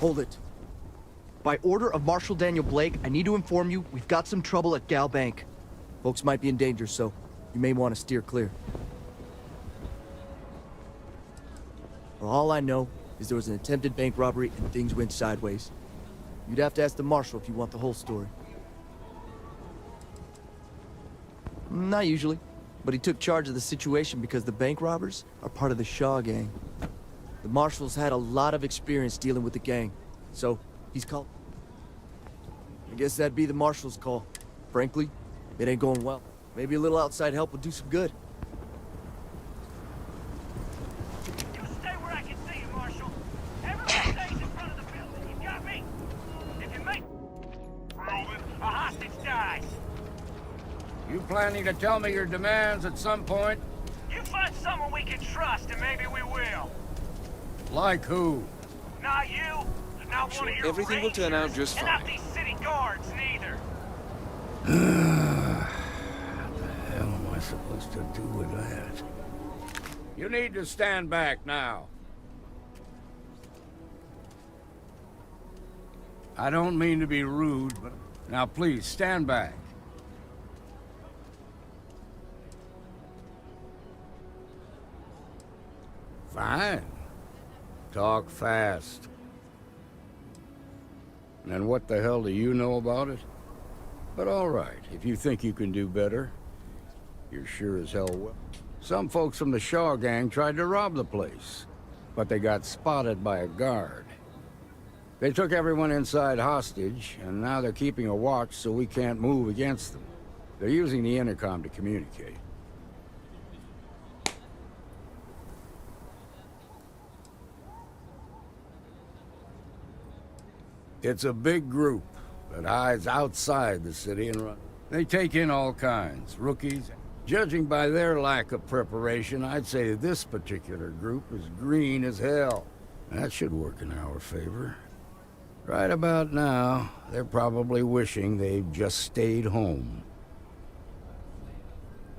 Hold it. By order of Marshal Daniel Blake, I need to inform you we've got some trouble at Gal Bank. Folks might be in danger, so you may want to steer clear. Well, all I know is there was an attempted bank robbery and things went sideways. You'd have to ask the Marshal if you want the whole story. Not usually, but he took charge of the situation because the bank robbers are part of the Shaw gang. The Marshal's had a lot of experience dealing with the gang, so he's called. I guess that'd be the Marshal's call. Frankly, it ain't going well. Maybe a little outside help would do some good. You stay where I can see you, Marshal. Everyone stays in front of the building. You got me? If you make moving, a hostage dies. You planning to tell me your demands at some point? You find someone we can trust, and maybe we will. Like who? Not you. Not one of your Everything will turn out rangers, just and fine. not these city guards, neither. What the hell am I supposed to do with that? You need to stand back now. I don't mean to be rude, but now please stand back. Fine. Talk fast. And what the hell do you know about it? But all right, if you think you can do better, you're sure as hell will. Some folks from the Shaw gang tried to rob the place, but they got spotted by a guard. They took everyone inside hostage, and now they're keeping a watch so we can't move against them. They're using the intercom to communicate. It's a big group that hides outside the city and run. They take in all kinds, rookies. Judging by their lack of preparation, I'd say this particular group is green as hell. That should work in our favor. Right about now, they're probably wishing they'd just stayed home.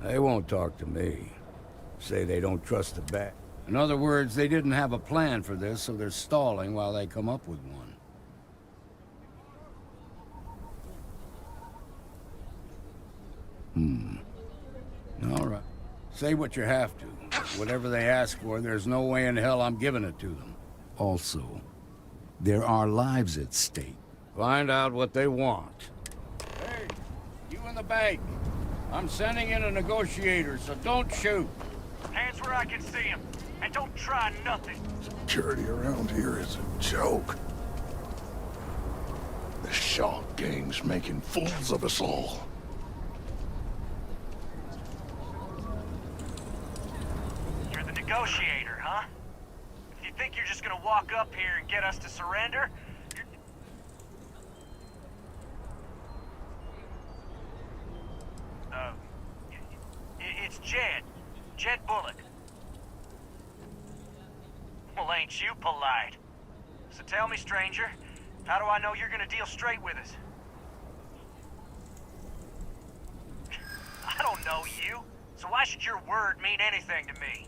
They won't talk to me. Say they don't trust the bat. In other words, they didn't have a plan for this, so they're stalling while they come up with one. All right. Say what you have to. Whatever they ask for, there's no way in hell I'm giving it to them. Also, there are lives at stake. Find out what they want. Hey, you in the bank. I'm sending in a negotiator, so don't shoot. Hands where I can see him. And don't try nothing. Security around here is a joke. The Shaw gang's making fools of us all. You're the negotiator, huh? If you think you're just gonna walk up here and get us to surrender, it's Jed. Jed Bullock. Well, ain't you polite? So tell me, stranger, how do I know you're gonna deal straight with us? I don't know you, so why should your word mean anything to me?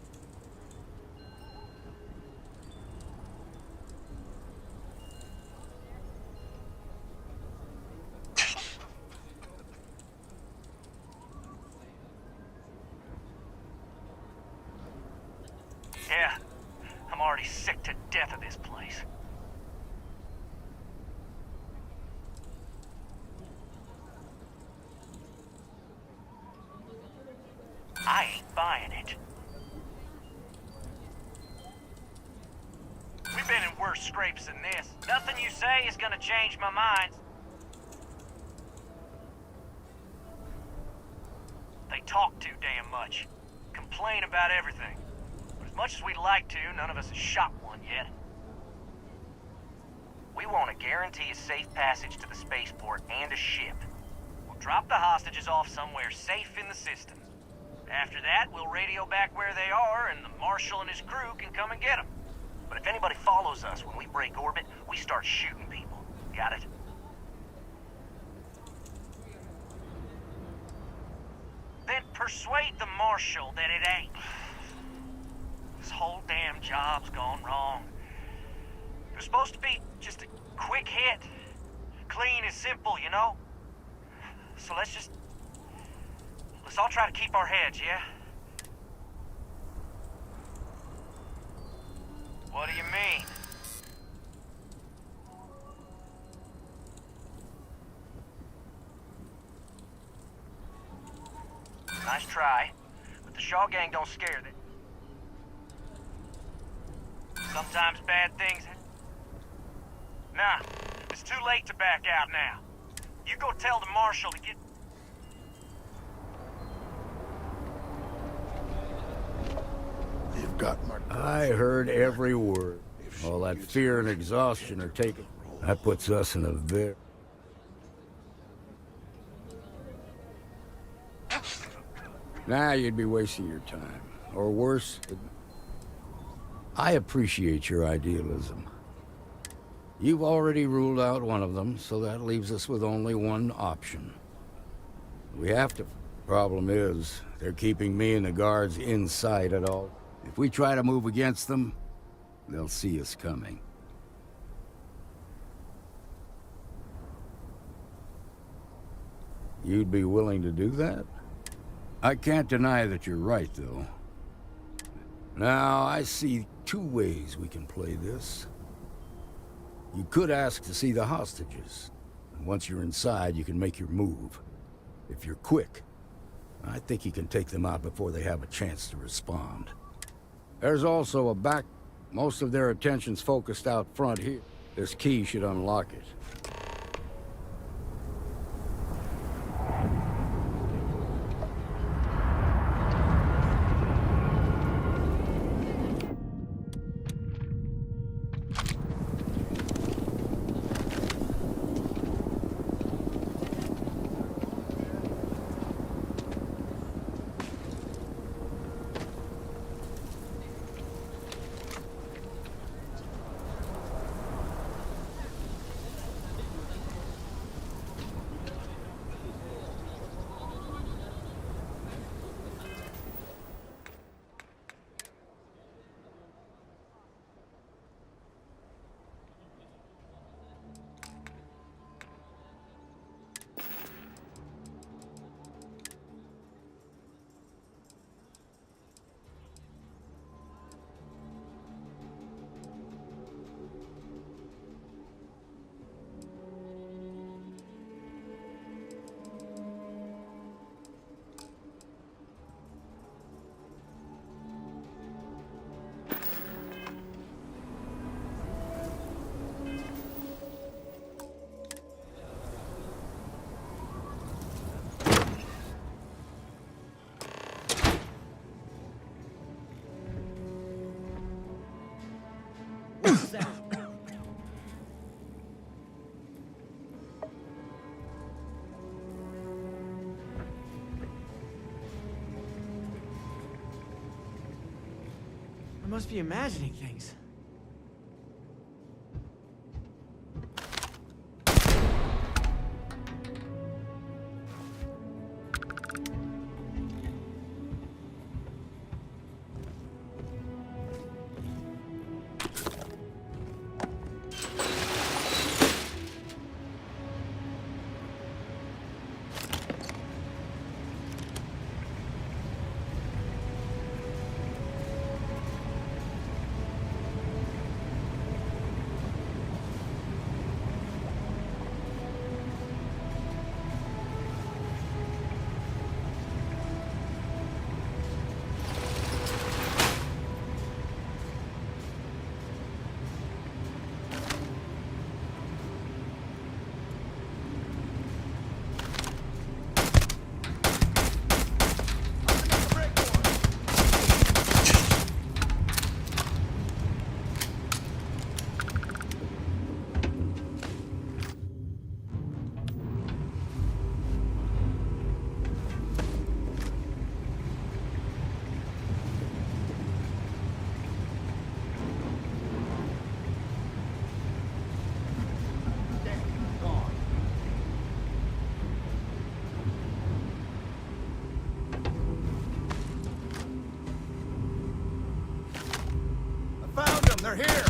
Yeah, I'm already sick to death of this place. I ain't buying it. We've been in worse scrapes than this. Nothing you say is gonna change my mind. They talk too damn much. Complain about everything. But as much as we'd like to, none of us has shot one yet. We want to guarantee a safe passage to the spaceport and a ship. We'll drop the hostages off somewhere safe in the system. After that, we'll radio back where they are, and the Marshal and his crew can come and get them. But if anybody follows us when we break orbit, we start shooting people. Got it? Then persuade the Marshal that it ain't. This whole damn job's gone wrong. It was supposed to be just a quick hit. Clean and simple, you know? So let's all try to keep our heads, yeah? What do you mean? Nice try, but the Shaw gang don't scare them. Sometimes bad things happen. Nah, it's too late to back out now. You go tell the marshal to get... You've got my... I heard every word. All that fear and exhaustion are taken. That puts us in a very... Nah, you'd be wasting your time. Or worse, I appreciate your idealism. You've already ruled out one of them, so that leaves us with only one option. We have to... Problem is, they're keeping me and the guards inside at all. If we try to move against them, they'll see us coming. You'd be willing to do that? I can't deny that you're right, though. Now, I see two ways we can play this. You could ask to see the hostages. And once you're inside, you can make your move. If you're quick, I think you can take them out before they have a chance to respond. There's also a back... Most of their attention's focused out front here. This key should unlock it. I must be imagining things. They're here!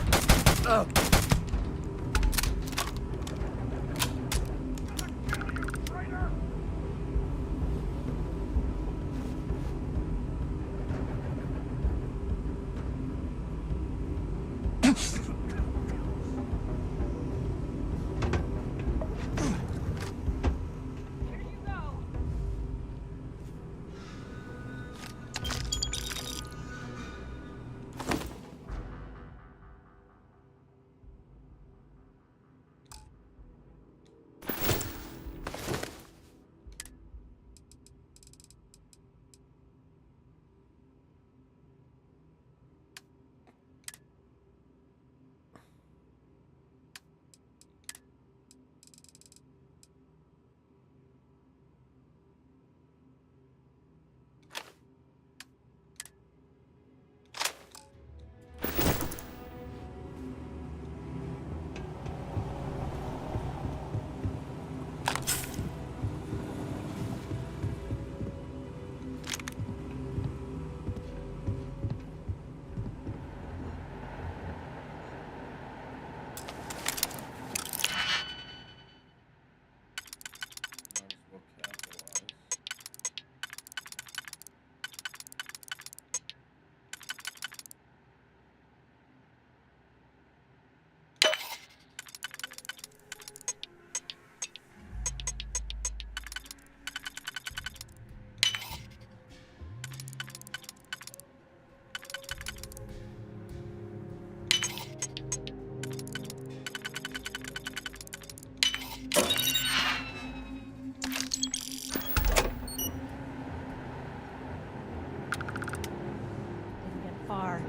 far.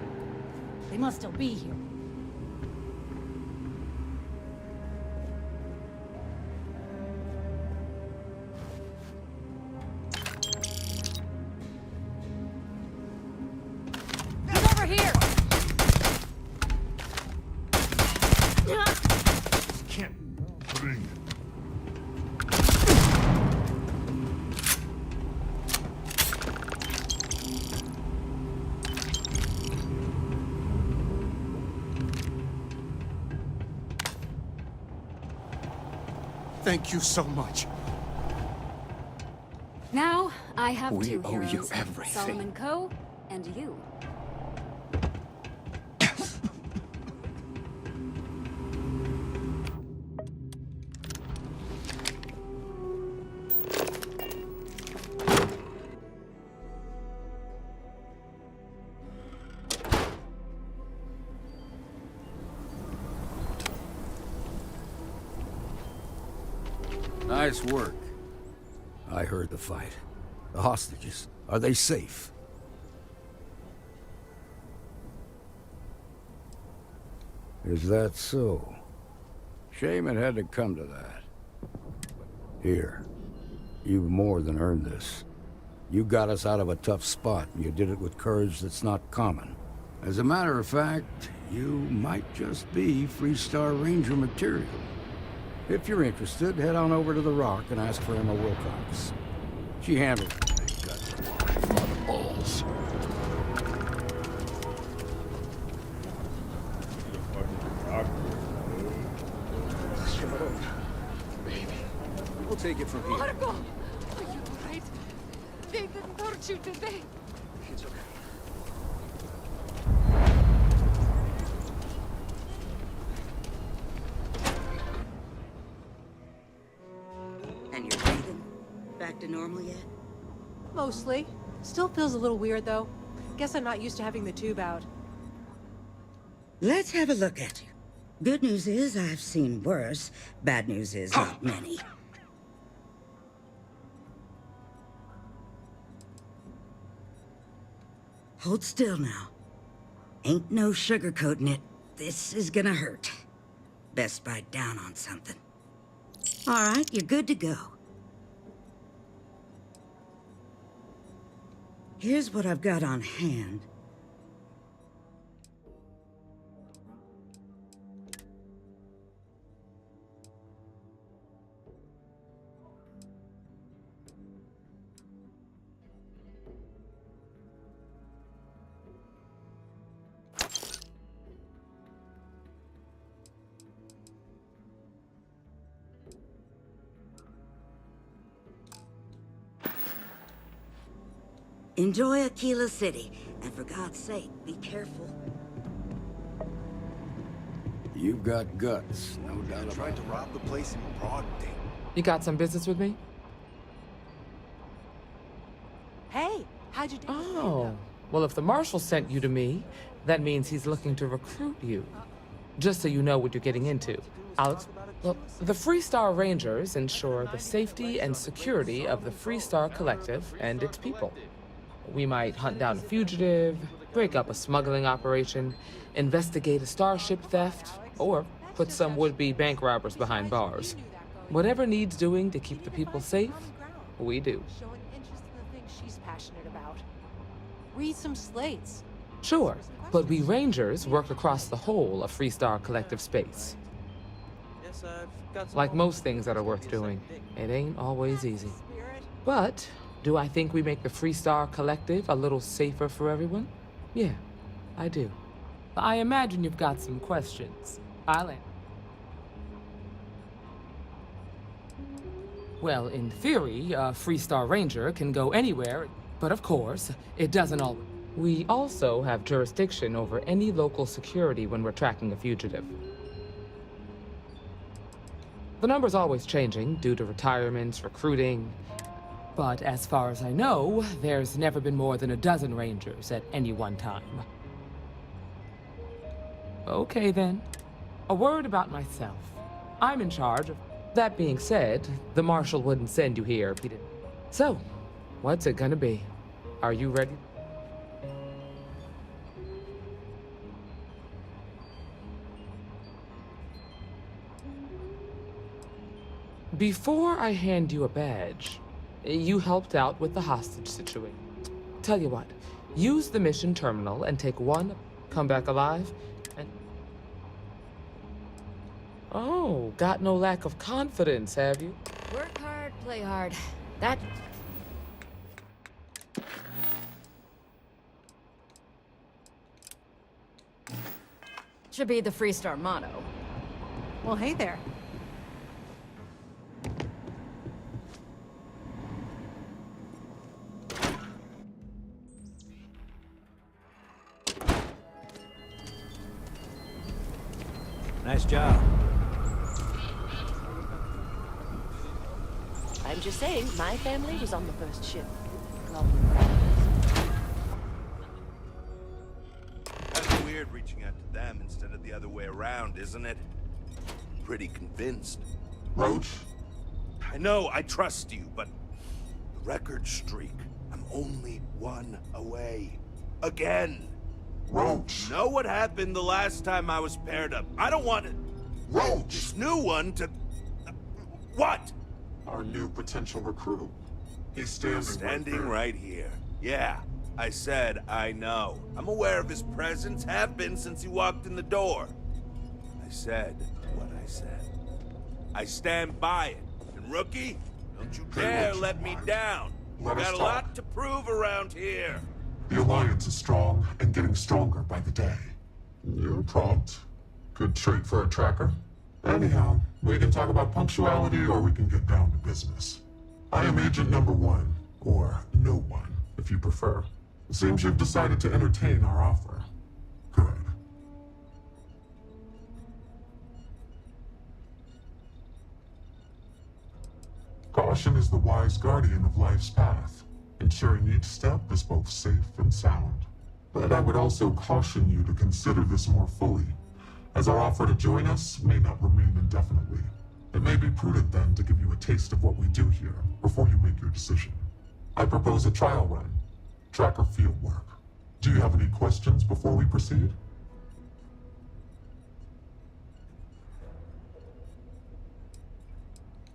They must still be here. He's over here! Can't bring. Thank you so much. Now, I have We two owe heroes. you everything. Solomon Coe, and you. Nice work. I heard the fight. The hostages, are they safe? Is that so? Shame it had to come to that. Here, you've more than earned this. You got us out of a tough spot, and you did it with courage that's not common. As a matter of fact, you might just be Freestar Ranger material. If you're interested, head on over to the Rock and ask for Emma Wilcox. She handles it. They got to wash a lot of balls. We'll take it from here. Marco! Are you alright? They didn't hurt you, did they? It's okay. And you're breathing? Back to normal yet? Mostly. Still feels a little weird, though. Guess I'm not used to having the tube out. Let's have a look at you. Good news is I've seen worse. Bad news is not many. Hold still now. Ain't no sugarcoating it. This is gonna hurt. Best bite down on something. All right, you're good to go. Here's what I've got on hand. Enjoy Aquila City, and for God's sake, be careful. You've got guts, no doubt about Tried it. to rob the place in broad day. You got some business with me? Hey, how'd you do? Oh. Well, if the marshal sent you to me, that means he's looking to recruit you. Just so you know what you're getting into. Alex, well, the Freestar Rangers ensure the safety and security of the Freestar Collective and its people. We might hunt down a fugitive, break up a smuggling operation, investigate a starship theft, or put some would-be bank robbers behind bars. Whatever needs doing to keep the people safe, we do. Showing interest in the things she's passionate about. Read some slates. Sure, but we Rangers work across the whole of Freestar Collective space. Like most things that are worth doing, it ain't always easy. Spirit. But do I think we make the Freestar Collective a little safer for everyone? Yeah, I do. I imagine you've got some questions. I'll answer. Well, in theory, a Freestar Ranger can go anywhere, but of course, it doesn't always. We also have jurisdiction over any local security when we're tracking a fugitive. The number's always changing due to retirements, recruiting. But as far as I know, there's never been more than a dozen Rangers at any one time. Okay then. A word about myself. I'm in charge of... That being said, the Marshal wouldn't send you here if he didn't. So, what's it gonna be? Are you ready? Before I hand you a badge, you helped out with the hostage situation. Tell you what, use the mission terminal and take one, come back alive, and... Oh, got no lack of confidence, have you? Work hard, play hard. That... should be the Freestar motto. Well, hey there. Nice job. I'm just saying, my family was on the first ship. That's weird reaching out to them instead of the other way around, isn't it? Pretty convinced. Roach? I know, I trust you, but the record streak, I'm only one away. Again. Roach! Know what happened the last time I was paired up? I don't want it. Roach! This new one to... What? Our new potential recruit. He's Standing right here. Yeah, I said I know. I'm aware of his presence, have been since he walked in the door. I said what I said. I stand by it. And rookie, don't you dare let me down. Let us Got a talk. lot to prove around here. The Alliance is strong and getting stronger by the day. You're prompt. Good trait for a tracker. Anyhow, we can talk about punctuality or we can get down to business. I am Agent Number 1, or No One, if you prefer. It seems you've decided to entertain our offer. Good. Caution is the wise guardian of life's path, ensuring each step is both safe and sound. But I would also caution you to consider this more fully, as our offer to join us may not remain indefinitely. It may be prudent then to give you a taste of what we do here before you make your decision. I propose a trial run, tracker field work. Do you have any questions before we proceed?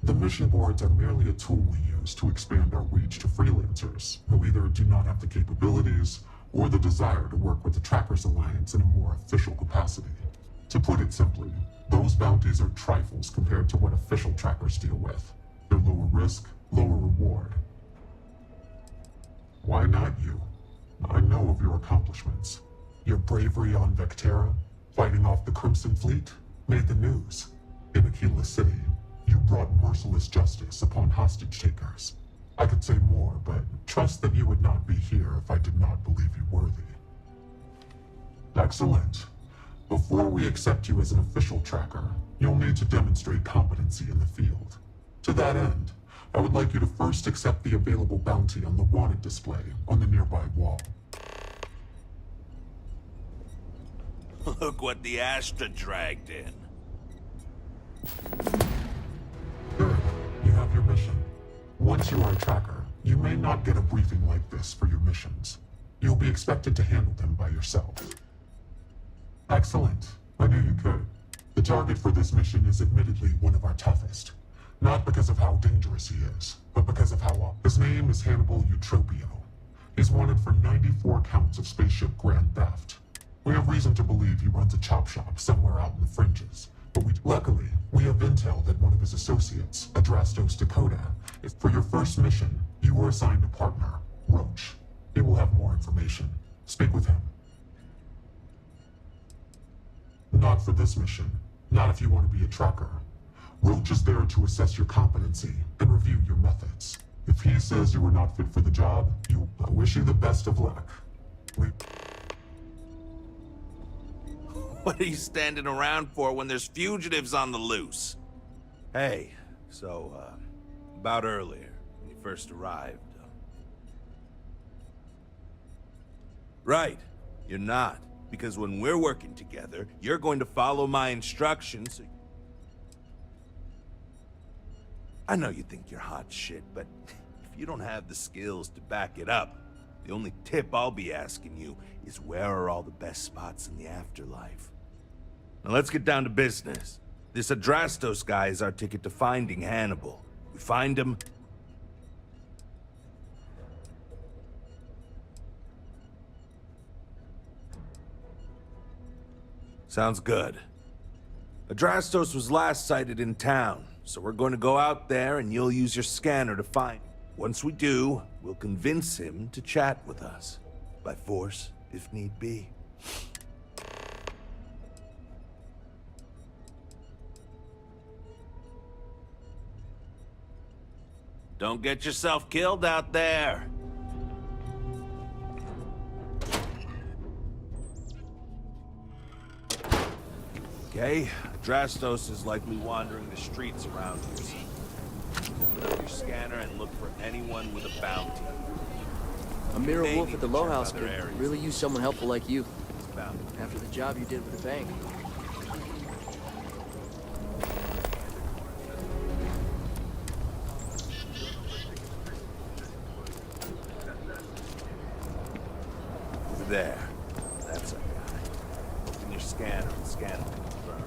The mission boards are merely a tool we use to expand our reach to freelancers who either do not have the capabilities or the desire to work with the Trackers Alliance in a more official capacity. To put it simply, those bounties are trifles compared to what official trackers deal with. They're lower risk, lower reward. Why not you? I know of your accomplishments. Your bravery on Vectera, fighting off the Crimson Fleet, made the news. In Aquila City, you brought merciless justice upon hostage takers. I could say more, but trust that you would not be here if I did not believe you worthy. Excellent. Before we accept you as an official tracker, you'll need to demonstrate competency in the field. To that end, I would like you to first accept the available bounty on the wanted display on the nearby wall. Look what the Astra dragged in. Good. You have your mission. Once you are a tracker, you may not get a briefing like this for your missions. You'll be expected to handle them by yourself. Excellent. I knew you could. The target for this mission is admittedly one of our toughest. Not because of how dangerous he is, but because of how... His name is Hannibal Eutropio. He's wanted for 94 counts of spaceship grand theft. We have reason to believe he runs a chop shop somewhere out in the fringes. But luckily, we have intel that one of his associates, Adrastos Dakota, is... For your first mission, you were assigned a partner, Roach. He will have more information. Speak with him. Not for this mission. Not if you want to be a tracker. Roach is there to assess your competency and review your methods. If he says you are not fit for the job, I wish you the best of luck. What are you standing around for when there's fugitives on the loose? Hey, so, about earlier, when you first arrived. Right, you're not. Because when we're working together, you're going to follow my instructions. I know you think you're hot shit, but if you don't have the skills to back it up, the only tip I'll be asking you is where are all the best spots in the afterlife? Now let's get down to business. This Adrastos guy is our ticket to finding Hannibal. We find him... Sounds good. Adrastos was last sighted in town, so we're going to go out there and you'll use your scanner to find him. Once we do, we'll convince him to chat with us. By force, if need be. Don't get yourself killed out there. Okay, Drastos is likely wandering the streets around here. So open up your scanner and look for anyone with a bounty. A mirror Maybe wolf at the check Low House other could areas. really use someone helpful like you. Bounty. After the job you did with the bank. Over there. That's our guy. Open your scanner and scan him to confirm.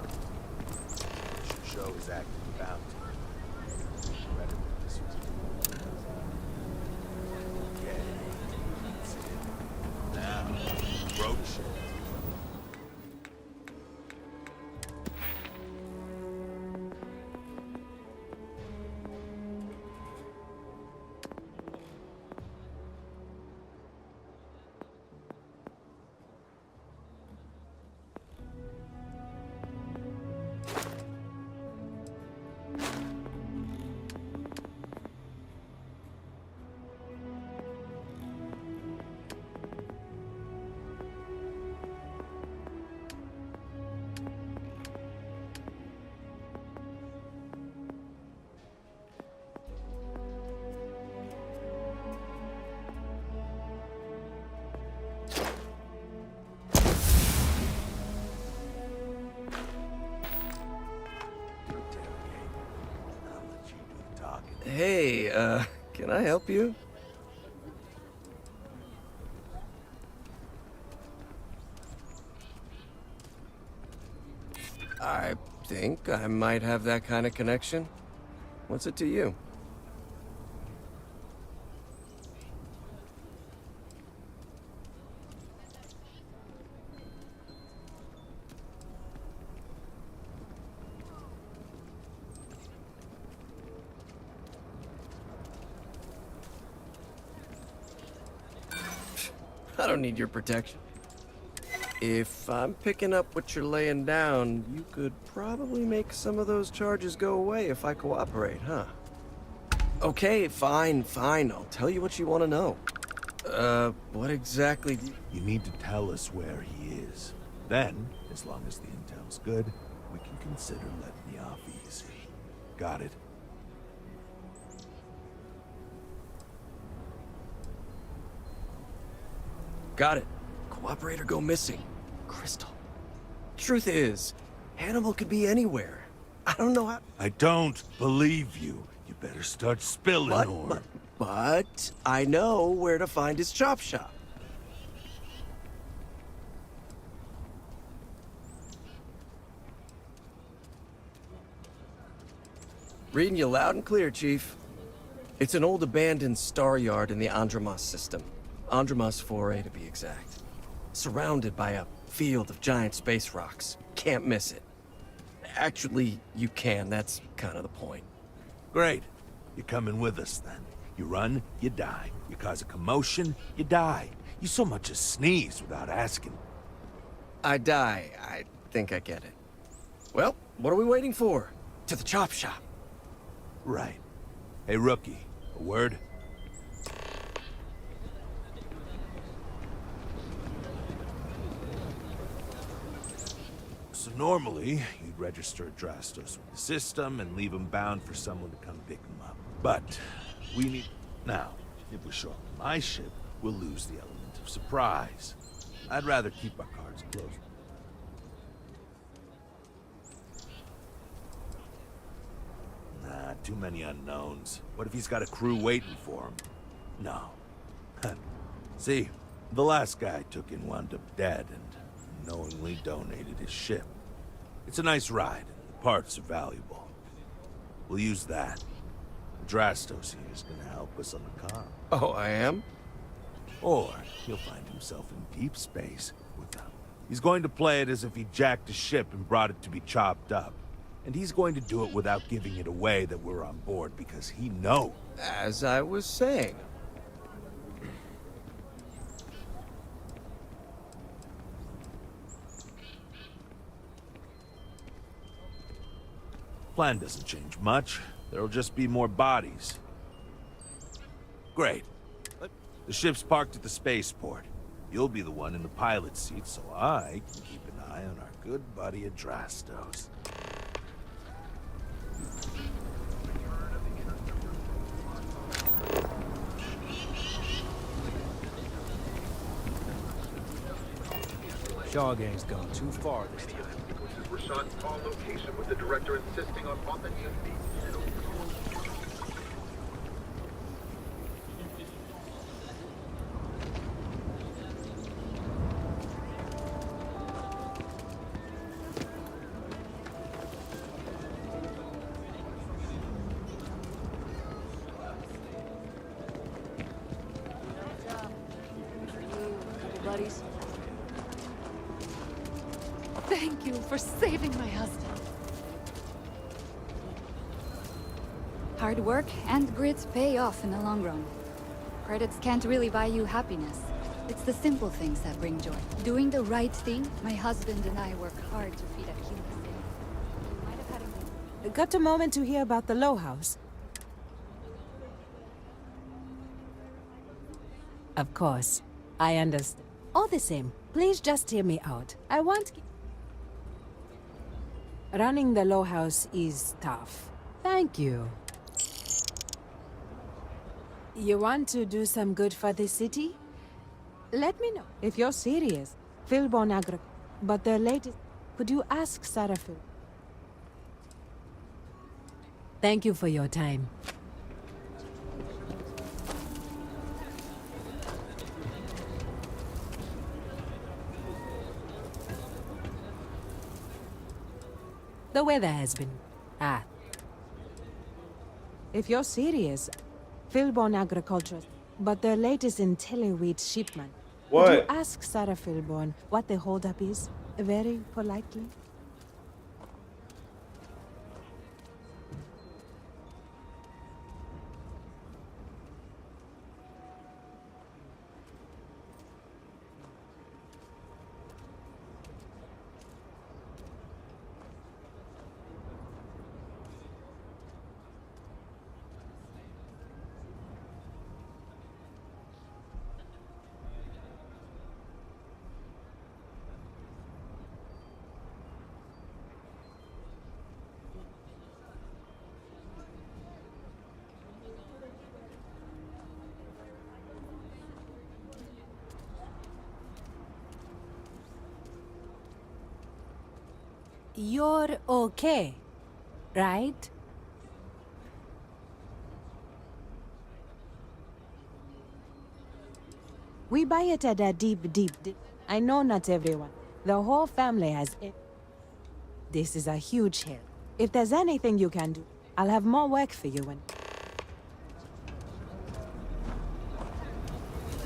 It should show his active bounty. Ready with this one. Okay. That's it. Now, approach it. Hey, can I help you? I think I might have that kind of connection. What's it to you? I don't need your protection. If I'm picking up what you're laying down, you could probably make some of those charges go away if I cooperate, huh? Okay, fine. I'll tell you what you want to know. What exactly do you... You need to tell us where he is. Then, as long as the intel's good, we can consider letting you off easy. Got it? Got it. Cooperate or go missing. Crystal. Truth is, Hannibal could be anywhere. I don't know how... I don't believe you. You better start spilling more. But I know where to find his chop shop. Reading you loud and clear, Chief. It's an old abandoned star yard in the Andromos system. Andromos 4A to be exact. Surrounded by a field of giant space rocks. Can't miss it. Actually, you can. That's kind of the point. Great. You're coming with us, then. You run, you die. You cause a commotion, you die. You so much as sneeze without asking. I die. I think I get it. Well, what are we waiting for? To the chop shop. Right. Hey, rookie. A word? So normally, you'd register Drastos with the system and leave him bound for someone to come pick him up. But we need... Now, if we show up on my ship, we'll lose the element of surprise. I'd rather keep our cards close. Nah, too many unknowns. What if he's got a crew waiting for him? No. See, the last guy I took in wound up dead and knowingly donated his ship. It's a nice ride. The parts are valuable. We'll use that. Drastos here is gonna help us on the com. Oh, I am? Or he'll find himself in deep space with them. He's going to play it as if he jacked a ship and brought it to be chopped up. And he's going to do it without giving it away that we're on board because he knows. As I was saying. Plan doesn't change much. There'll just be more bodies. Great. The ship's parked at the spaceport. You'll be the one in the pilot's seat, so I can keep an eye on our good buddy Adrastos. Shaw Gang's gone too far this time. Were shot on location with the director insisting on authenticity. Buddies. Thank you for saving my husband. Hard work and grit pay off in the long run. Credits can't really buy you happiness. It's the simple things that bring joy. Doing the right thing, my husband and I work hard to feed a human being. Got a moment to hear about the Low House? Of course. I understand. All the same, please just hear me out. I want... Running the Low House is tough. Thank you. You want to do some good for the city? Let me know. If you're serious, Philbon Agri... But the latest... Could you ask Starfield? Thank you for your time. The weather has been... If you're serious, Philbon Agriculture, but the latest in telewheat shipment. What? Could you ask Sarah Philbon what the holdup is? Very politely. You're okay, right? We buy it at a deep. I know not everyone. The whole family has it. This is a huge help. If there's anything you can do, I'll have more work for you when...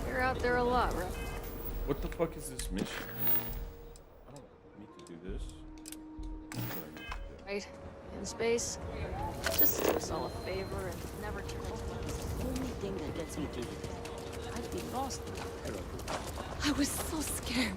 You're out there a lot, right? What the fuck is this mission? I don't need to do this. Right? In space. Just do us all a favor and never turn it off. The only thing that gets me through the day. I'd be lost without her. I was so scared.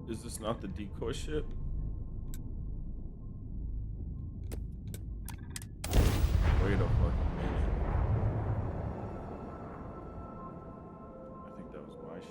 Is this not the decoy ship? Wait a fucking minute. I think that was my shit.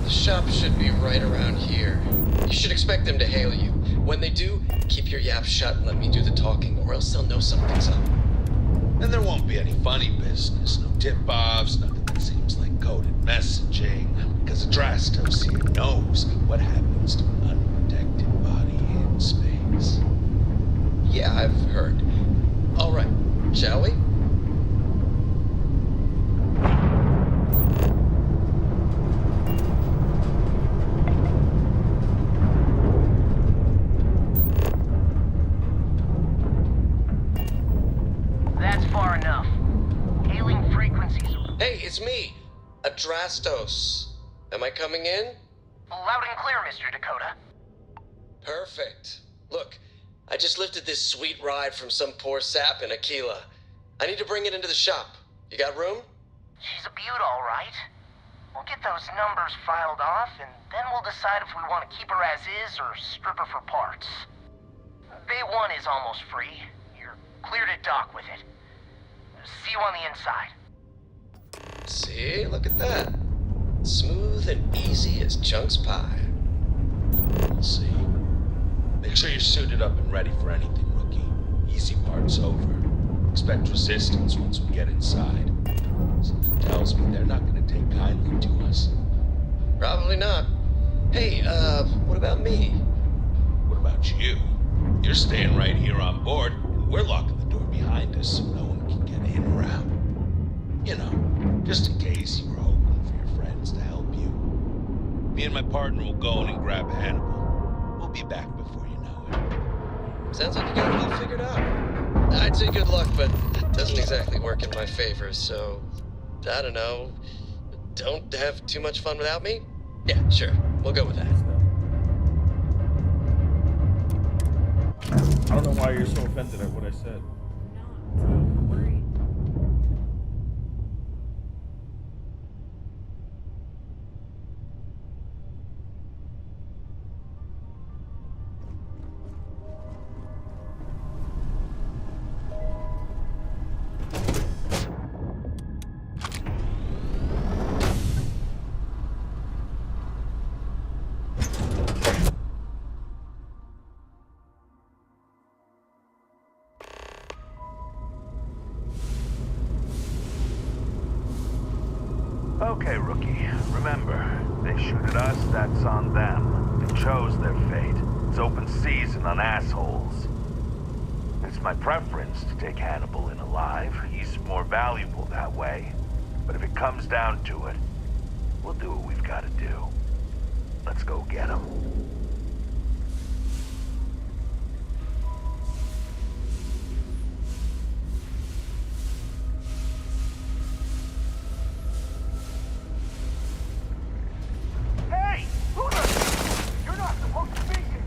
Shop should be right around here. You should expect them to hail you. When they do, keep your yap shut and let me do the talking, or else they'll know something's up. And there won't be any funny business, no tip-offs, nothing that seems like coded messaging, because Adrastos here knows what happens to an unprotected body in space. Yeah, I've heard. All right, shall we? It's me, Adrastos. Am I coming in? Loud and clear, Mr. Dakota. Perfect. Look, I just lifted this sweet ride from some poor sap in Aquila. I need to bring it into the shop. You got room? She's a beaut, all right. We'll get those numbers filed off, and then we'll decide if we want to keep her as is or strip her for parts. Bay 1 is almost free. You're clear to dock with it. See you on the inside. See, look at that. Smooth and easy as Chunk's pie. We'll see. Make sure you're suited up and ready for anything, rookie. Easy part's over. Expect resistance once we get inside. Something tells me they're not gonna take kindly to us. Probably not. Hey, what about me? What about you? You're staying right here on board, and we're locking the door behind us so no one can get in or out. You know, just in case you were hoping for your friends to help you. Me and my partner will go in and grab Hannibal. We'll be back before you know it. Sounds like you got it all figured out. I'd say good luck, but it doesn't exactly work in my favor, so... I don't know. Don't have too much fun without me? Yeah, sure. We'll go with that. I don't know why you're so offended at what I said. okay, rookie. Remember, they shoot at us, that's on them. They chose their fate. It's open season on assholes. It's my preference to take Hannibal in alive. He's more valuable that way. But if it comes down to it, we'll do what we've got to do. Let's go get him. Hey! Who the... You're not supposed to be here!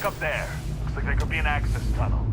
Look up there. Looks like there could be an access tunnel.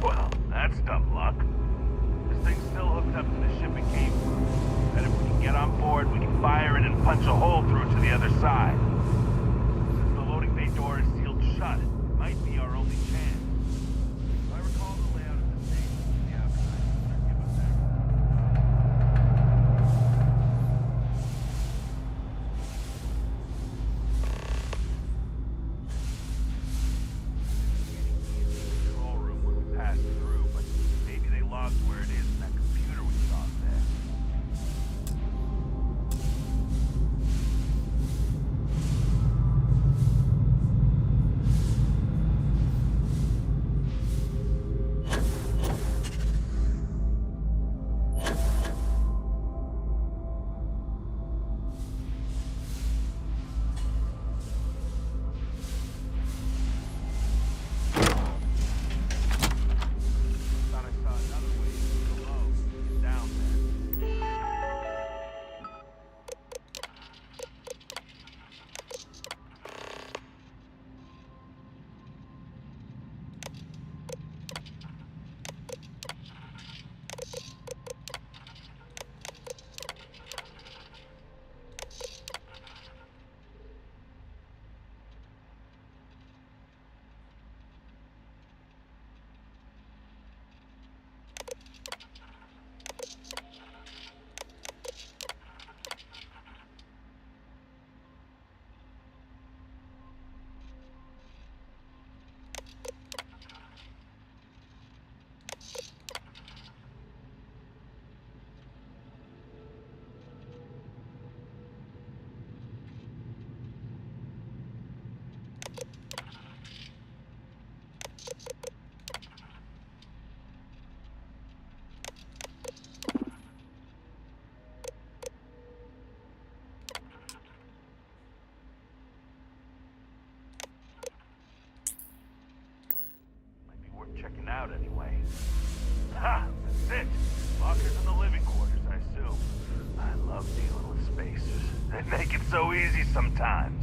Well, that's dumb luck. This thing's still hooked up to the shipping cable. And if we can get on board, we can fire it and punch a hole through to the other side. Since the loading bay door is sealed shut, it might be our only chance. If I recall the layout of the station from the outside, should give us access. Control room when we passed through, but maybe they logged where it is in that computer we saw there. Thought I saw another way below. Get down there. Might be worth checking out anyway. Ha! That's it! Lockers in the living quarters, I assume. I love dealing with spacers. They make it so easy sometimes.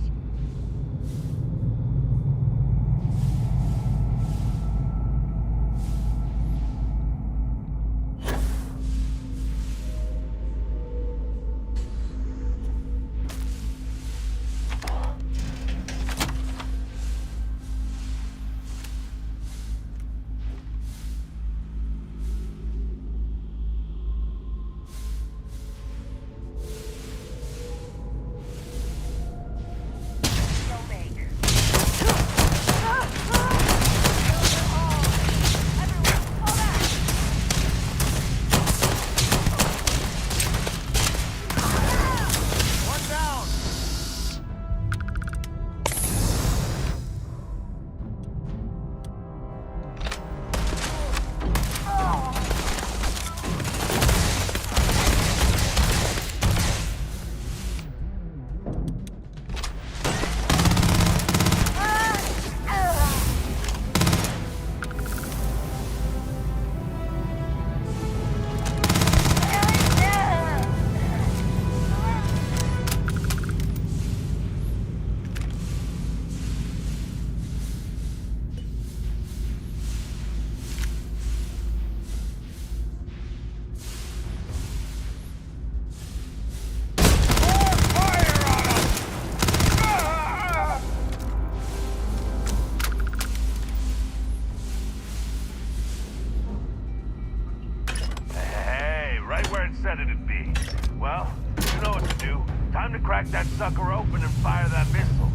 Time to crack that sucker open and fire that missile.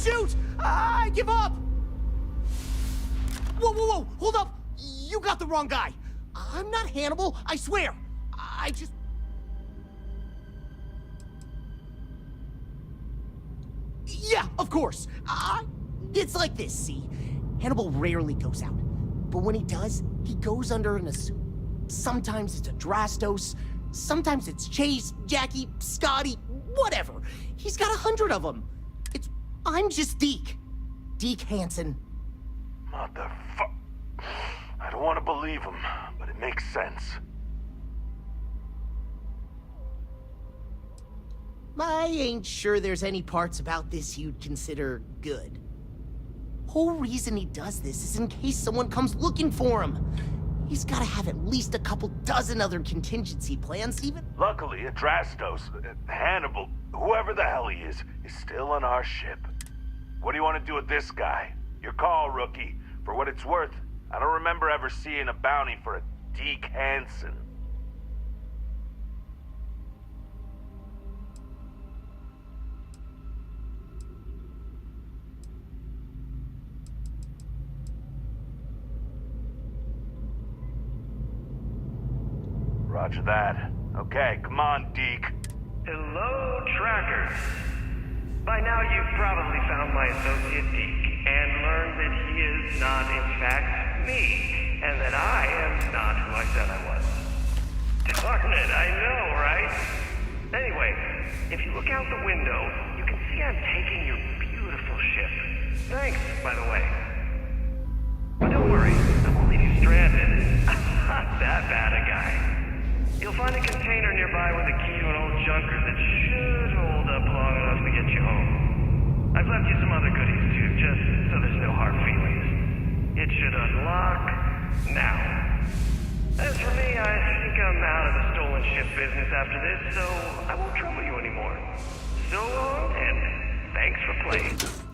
shoot! I give up! Whoa, whoa, whoa! Hold up! You got the wrong guy! I'm not Hannibal, I swear! I just... Yeah, of course! It's like this, see? Hannibal rarely goes out. But when he does, he goes under an assume. Sometimes it's a Drastos, sometimes it's Chase, Jackie, Scotty, whatever. He's got 100 of them. I'm just Deke. Deke Hansen. Motherfuck. I don't want to believe him, but it makes sense. I ain't sure there's any parts about this you'd consider good. Whole reason he does this is in case someone comes looking for him. He's gotta have at least a couple dozen other contingency plans, even. Luckily, Adrastos, Hannibal, whoever the hell he is still on our ship. What do you want to do with this guy? Your call, rookie. For what it's worth, I don't remember ever seeing a bounty for a Deke Hansen. Roger that. Okay, come on, Deke. Hello, trackers. By now you've probably found my associate Deke and learned that he is not, in fact, me, and that I am not who I said I was. Darn it, I know, right? Anyway, if you look out the window, you can see I'm taking your beautiful ship. Thanks, by the way. But don't worry, I won't leave you stranded. I'm not that bad a guy. You'll find a container nearby with a key to an old junker that should hold up long enough to get you home. I've left you some other goodies too, just so there's no hard feelings. It should unlock now. As for me, I think I'm out of the stolen ship business after this, so I won't trouble you anymore. So long, and thanks for playing.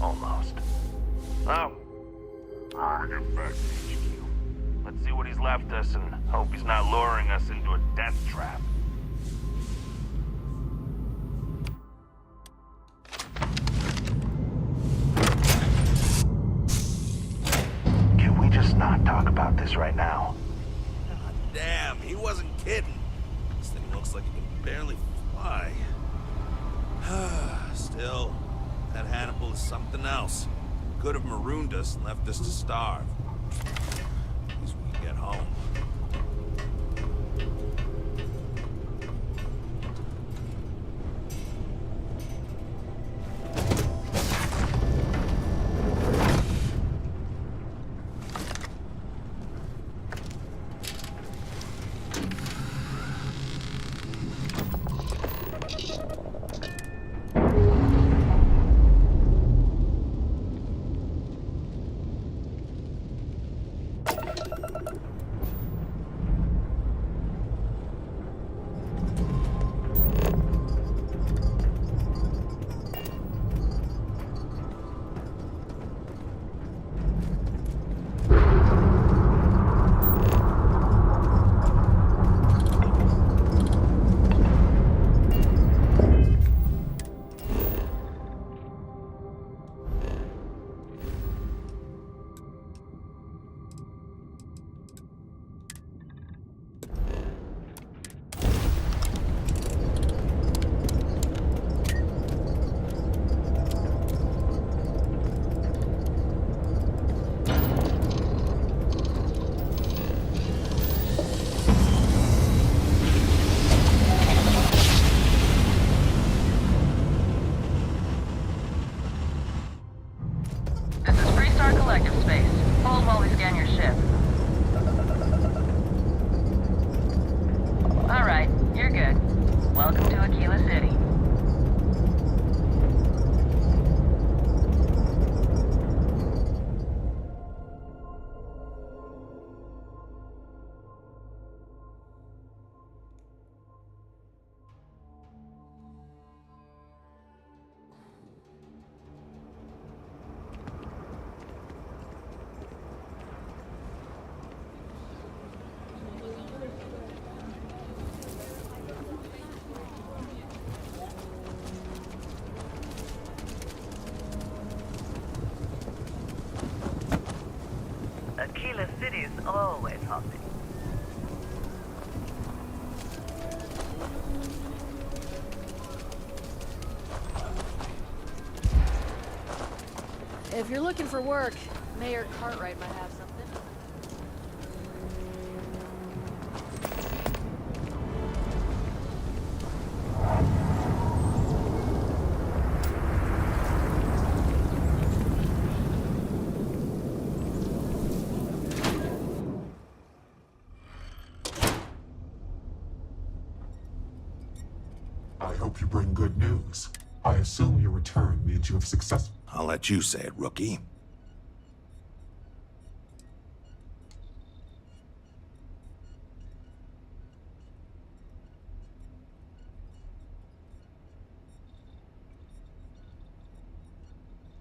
Almost. Now, get back to HQ. Let's see what he's left us and hope he's not luring us into a death trap. Can we just not talk about this right now? God damn, he wasn't kidding. This thing looks like it can barely fly. Still, that Hannibal is something else. Could have marooned us and left us to starve. At least we can get home. Welcome to Aquila City. Aquila City is always haunted. If you're looking for work, Mayor Cartwright might have something. I hope you bring good news. I assume your return means you have success. I'll let you say it, rookie.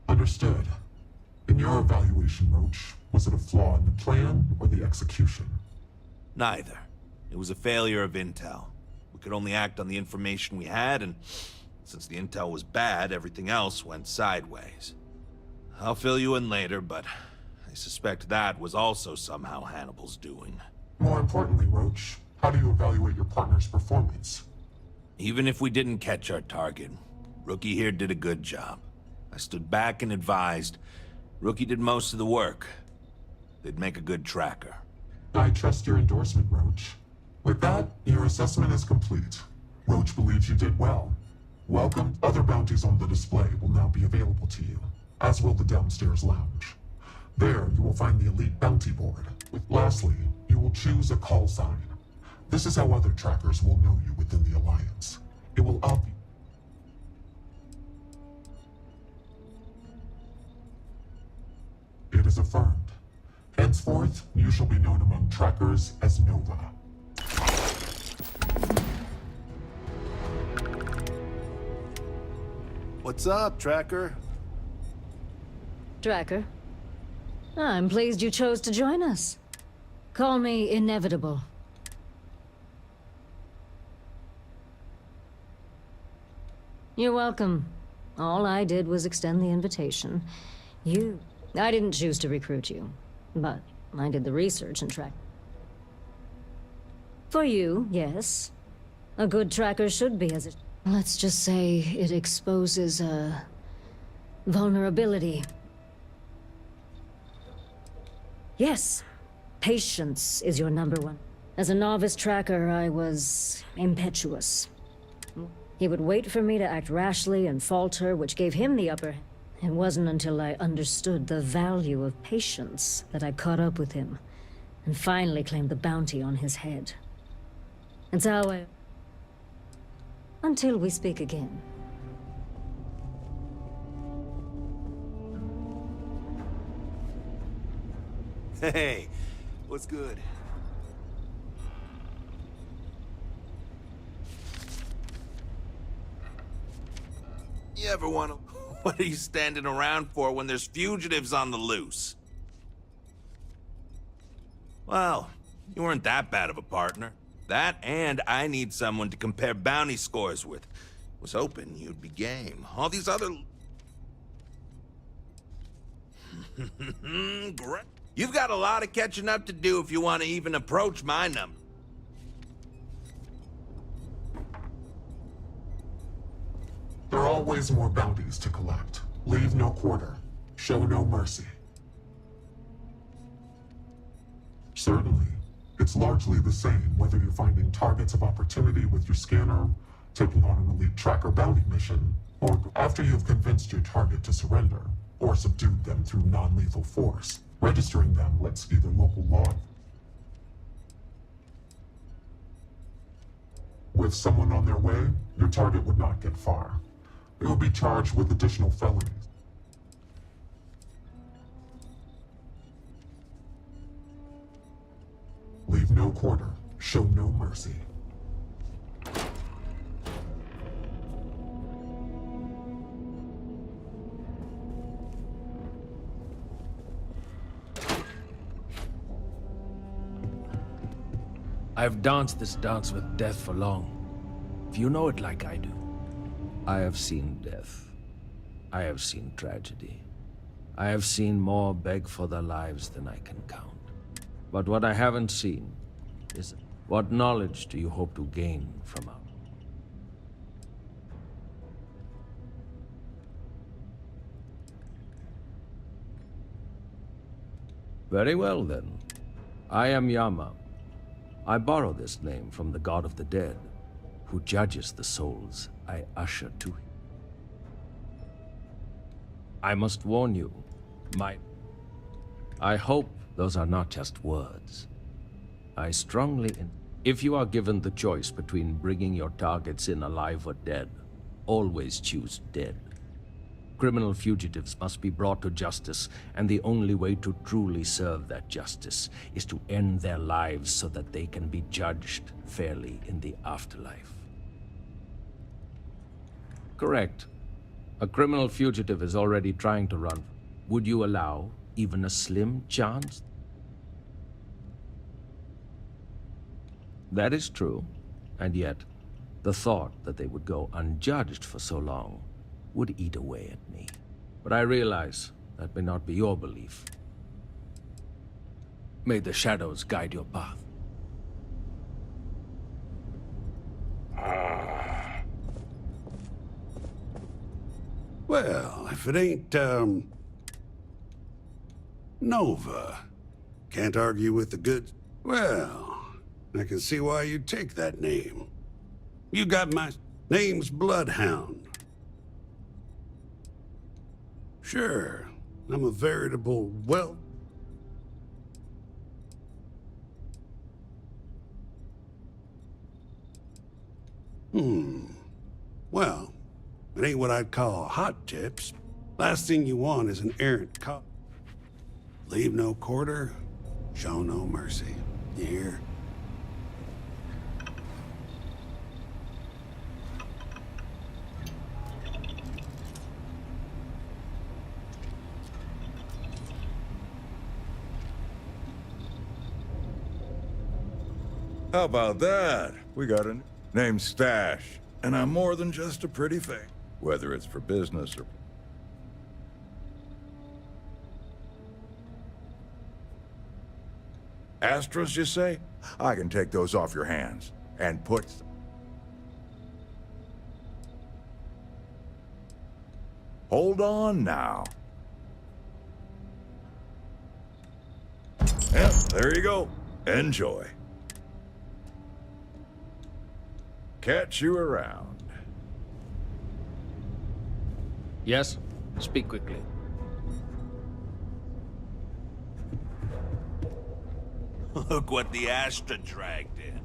Understood. In your evaluation, Roach, was it a flaw in the plan or the execution? Neither. It was a failure of intel. We could only act on the information we had, and since the intel was bad, everything else went sideways. I'll fill you in later, but I suspect that was also somehow Hannibal's doing. More importantly, Roach, how do you evaluate your partner's performance? Even if we didn't catch our target, Rookie here did a good job. I stood back and advised. Rookie did most of the work. They'd make a good tracker. I trust your endorsement, Roach. With that, your assessment is complete. Roach believes you did well. Welcome. Other bounties on the display will now be available to you, as will the downstairs lounge. There, you will find the Elite Bounty Board. Lastly, you will choose a call sign. This is how other trackers will know you within the Alliance. It will It is affirmed. Henceforth, you shall be known among trackers as Nova. What's up, Tracker? Tracker, I'm pleased you chose to join us. Call me Inevitable. You're welcome. All I did was extend the invitation. I didn't choose to recruit you, but I did the research and track. For you, yes. A good tracker should be, as it... Let's just say it exposes a vulnerability. Yes, patience is your number one. As a novice tracker, I was impetuous. He would wait for me to act rashly and falter, which gave him the upper hand. It wasn't until I understood the value of patience that I caught up with him, and finally claimed the bounty on his head. It's how I... Until we speak again. Hey, what's good? You ever want to... What are you standing around for when there's fugitives on the loose? Well, you weren't that bad of a partner. That, and I need someone to compare bounty scores with. Was hoping you'd be game. All these other... Great. You've got a lot of catching up to do if you want to even approach my number. There are always more bounties to collect. Leave no quarter. Show no mercy. Certainly. It's largely the same whether you're finding targets of opportunity with your scanner, taking on an elite tracker bounty mission, or after you've convinced your target to surrender, or subdued them through non-lethal force. Registering them lets either local law... With someone on their way, your target would not get far. They will be charged with additional felonies. Leave no quarter, show no mercy. I've danced this dance with death for long. If you know it like I do. I have seen death. I have seen tragedy. I have seen more beg for their lives than I can count. But what I haven't seen is what knowledge do you hope to gain from our... Very well then. I am Yama. I borrow this name from the god of the dead, who judges the souls I usher to him. I must warn you, I hope those are not just words. I strongly... If you are given the choice between bringing your targets in alive or dead, always choose dead. Criminal fugitives must be brought to justice, and the only way to truly serve that justice is to end their lives so that they can be judged fairly in the afterlife. Correct. A criminal fugitive is already trying to run. Would you allow even a slim chance? That is true, and yet, the thought that they would go unjudged for so long would eat away at me. But I realize that may not be your belief. May the shadows guide your path. Well, if it ain't, Nova. Can't argue with the good... Well, I can see why you'd take that name. You got my... Name's Bloodhound. Sure, I'm a veritable, well... Well, it ain't what I'd call hot tips. Last thing you want is an errant cop. Leave no quarter, show no mercy. You hear? How about that? We got a named Stash, and I'm more than just a pretty thing, whether it's for business or... Astros, you say? I can take those off your hands and put... Hold on now. Yep, there you go. Enjoy. Catch you around. Yes? Speak quickly. Look what the Astra dragged in.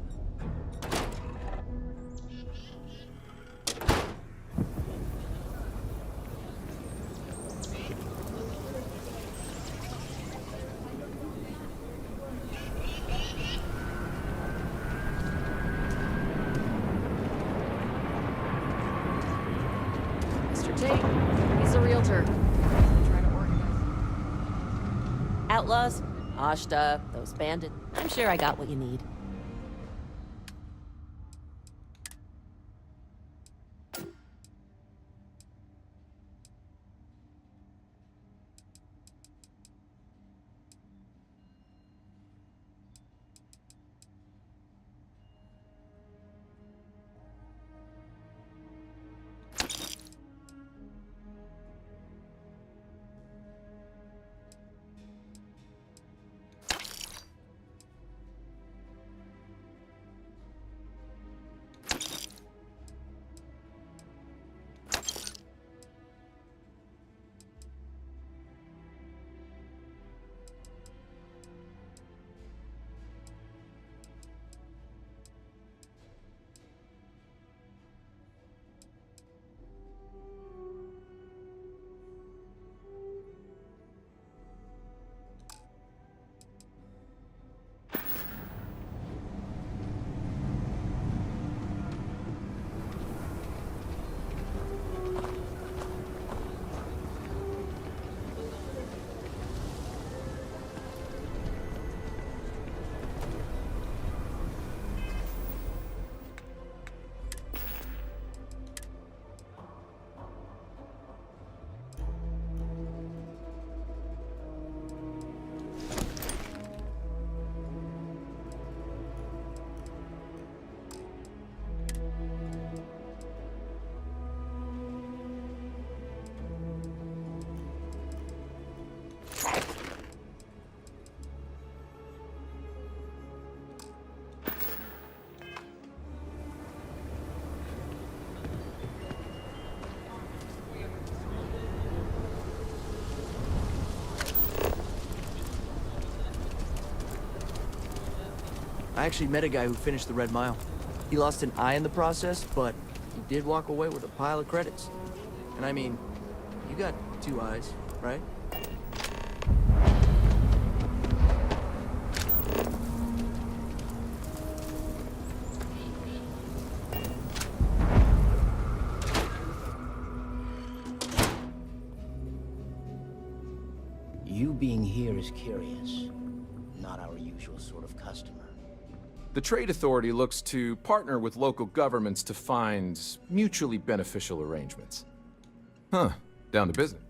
Mr. Tate, he's a realtor. Trying to organize. Outlaws, Ashta, those bandits. I'm sure I got what you need. I actually met a guy who finished the Red Mile. He lost an eye in the process, but he did walk away with a pile of credits. And I mean, you got 2 eyes, right? You being here is curious. Not our usual sort of customer. The Trade Authority looks to partner with local governments to find mutually beneficial arrangements. Huh. Down to business.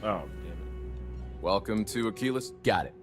Oh, damn it. Welcome to Achilles. Got it.